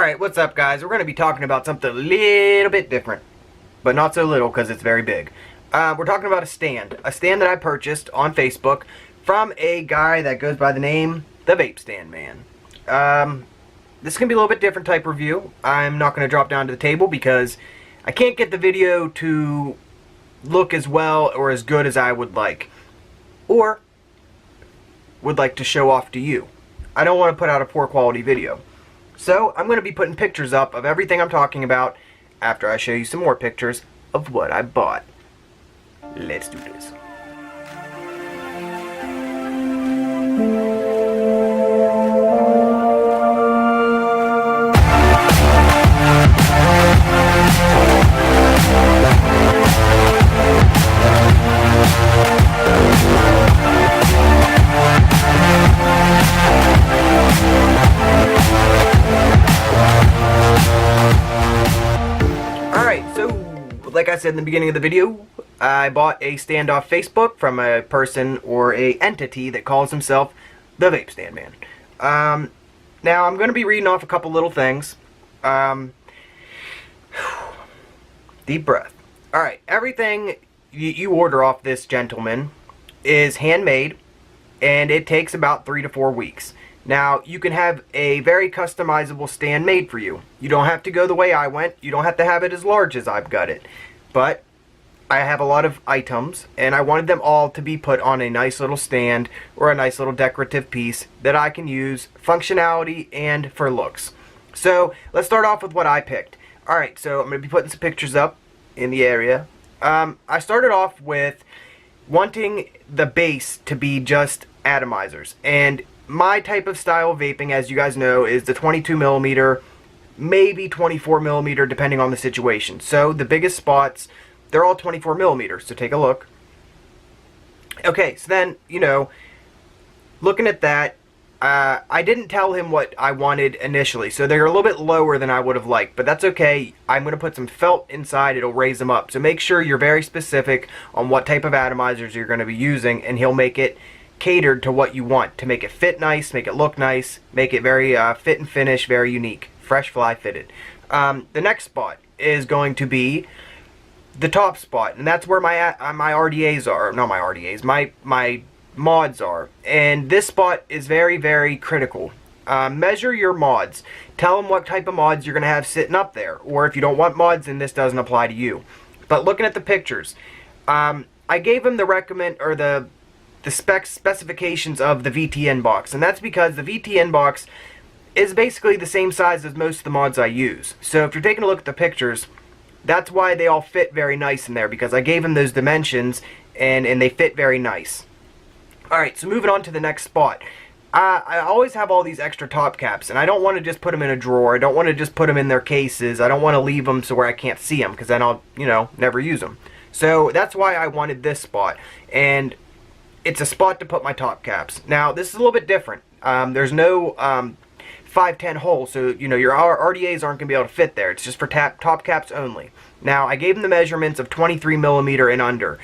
Alright, what's up guys? We're going to be talking about something a little bit different, but not so little because it's very big. We're talking about a stand that I purchased on Facebook from a guy that goes by the name The Vape Stand Man. This is going to be a little bit different type review. I'm not going to drop down to the table because I can't get the video to look as well or as good as I would like, or would like to show off to you. I don't want to put out a poor quality video. So I'm going to be putting pictures up of everything I'm talking about after I show you some more pictures of what I bought. Let's do this. Like I said in the beginning of the video, I bought a stand off Facebook from a person or a entity that calls himself the Vape Stand Man. Now I'm going to be reading off a couple little things. Deep breath. Alright, everything you order off this gentleman is handmade, and it takes about 3 to 4 weeks. Now, you can have a very customizable stand made for you. You don't have to go the way I went. You don't have to have it as large as I've got it. But I have a lot of items, and I wanted them all to be put on a nice little stand or a nice little decorative piece that I can use functionality and for looks. So, let's start off with what I picked. Alright, so I'm going to be putting some pictures up in the area. I started off with wanting the base to be just atomizers. And my type of style of vaping, as you guys know, is the 22mm, maybe 24mm, depending on the situation. So the biggest spots, they're all 24mm, so take a look. Okay, so then, you know, looking at that, I didn't tell him what I wanted initially, so they're a little bit lower than I would have liked, but that's okay. I'm going to put some felt inside, it'll raise them up. So make sure you're very specific on what type of atomizers you're going to be using, and he'll make it catered to what you want, to make it fit nice, make it look nice, make it very fit and finish, very unique, fresh fly fitted. The next spot is going to be the top spot, and that's where my RDAs are, not my RDAs, my mods are, and this spot is very, very critical. Measure your mods. Tell them what type of mods you're going to have sitting up there, or if you don't want mods, then this doesn't apply to you. But looking at the pictures, I gave him the recommend, or the specifications of the VTN box, and that's because the VTN box is basically the same size as most of the mods I use. So if you're taking a look at the pictures, that's why they all fit very nice in there, because I gave them those dimensions and they fit very nice. Alright, so moving on to the next spot. I always have all these extra top caps, and I don't want to just put them in a drawer. I don't want to just put them in their cases. I don't want to leave them so where I can't see them, because then I'll, you know, never use them. So that's why I wanted this spot, and it's a spot to put my top caps. Now, this is a little bit different. There's no 510 hole, so you know your RDAs aren't going to be able to fit there. It's just for top caps only. Now, I gave them the measurements of 23mm and under.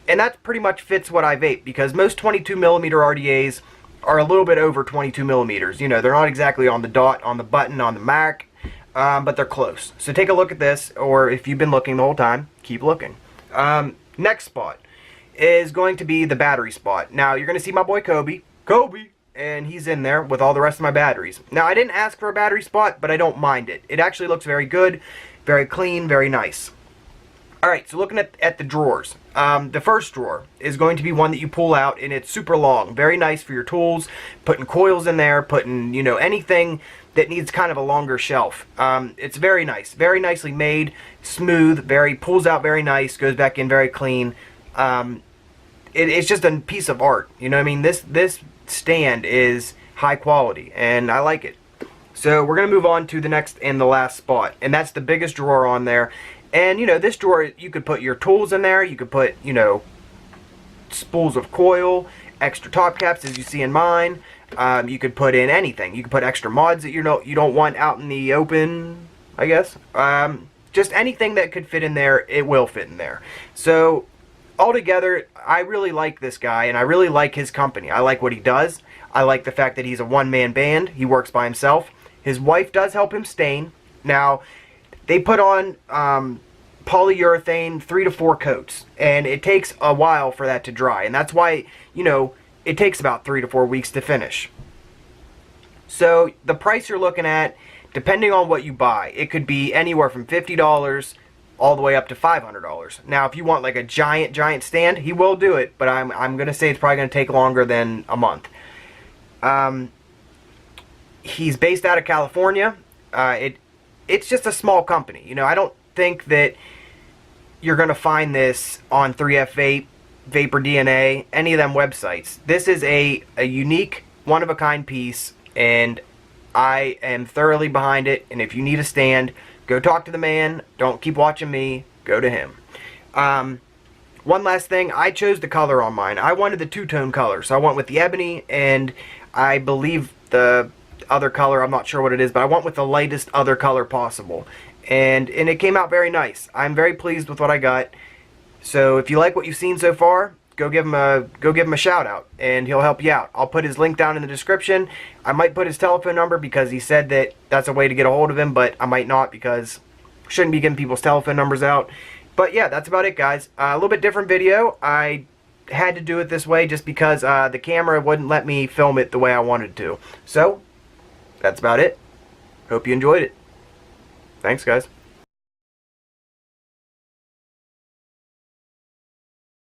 And that pretty much fits what I vape, because most 22mm RDAs are a little bit over 22mm. You know, they're not exactly on the dot, on the button, on the Mac, but they're close. So take a look at this, or if you've been looking the whole time, keep looking. Next spot is going to be the battery spot. Now, you're going to see my boy Kobe, and he's in there with all the rest of my batteries. Now, I didn't ask for a battery spot, but I don't mind it. It actually looks very good, very clean, very nice. Alright, so looking at the drawers. The first drawer is going to be one that you pull out, and it's super long. Very nice for your tools, putting coils in there, putting, you know, anything that needs kind of a longer shelf. It's very nice, very nicely made, smooth, pulls out very nice, goes back in very clean. It's just a piece of art, you know what I mean? This stand is high quality, and I like it. So we're going to move on to the next and the last spot, and that's the biggest drawer on there. And, you know, this drawer, you could put your tools in there, you could put, you know, spools of coil, extra top caps, as you see in mine. You could put in anything. You could put extra mods that you don't want out in the open, I guess. Just anything that could fit in there, it will fit in there. So, altogether, I really like this guy, and I really like his company. I like what he does. I like the fact that he's a one-man band. He works by himself. His wife does help him stain. Now, they put on polyurethane 3 to 4 coats, and it takes a while for that to dry, and that's why, you know, it takes about 3 to 4 weeks to finish. So the price you're looking at, depending on what you buy, it could be anywhere from $50 all the way up to $500. Now, if you want like a giant stand, he will do it, but I'm gonna say it's probably gonna take longer than a month. He's based out of California. It's just a small company. You know, I don't think that you're gonna find this on 3F Vape, Vapor DNA, any of them websites. This is a unique, one-of-a-kind piece, and I am thoroughly behind it. And if you need a stand, go talk to the man. Don't keep watching me. Go to him. One last thing. I chose the color on mine. I wanted the two-tone color, so I went with the ebony, and I believe the other color, I'm not sure what it is, but I went with the lightest other color possible. And it came out very nice. I'm very pleased with what I got. So if you like what you've seen so far, go give him a shout out, and he'll help you out. I'll put his link down in the description. I might put his telephone number because he said that that's a way to get a hold of him, but I might not because I shouldn't be giving people's telephone numbers out. But yeah, that's about it, guys. A little bit different video. I had to do it this way just because the camera wouldn't let me film it the way I wanted to. So that's about it. Hope you enjoyed it. Thanks, guys.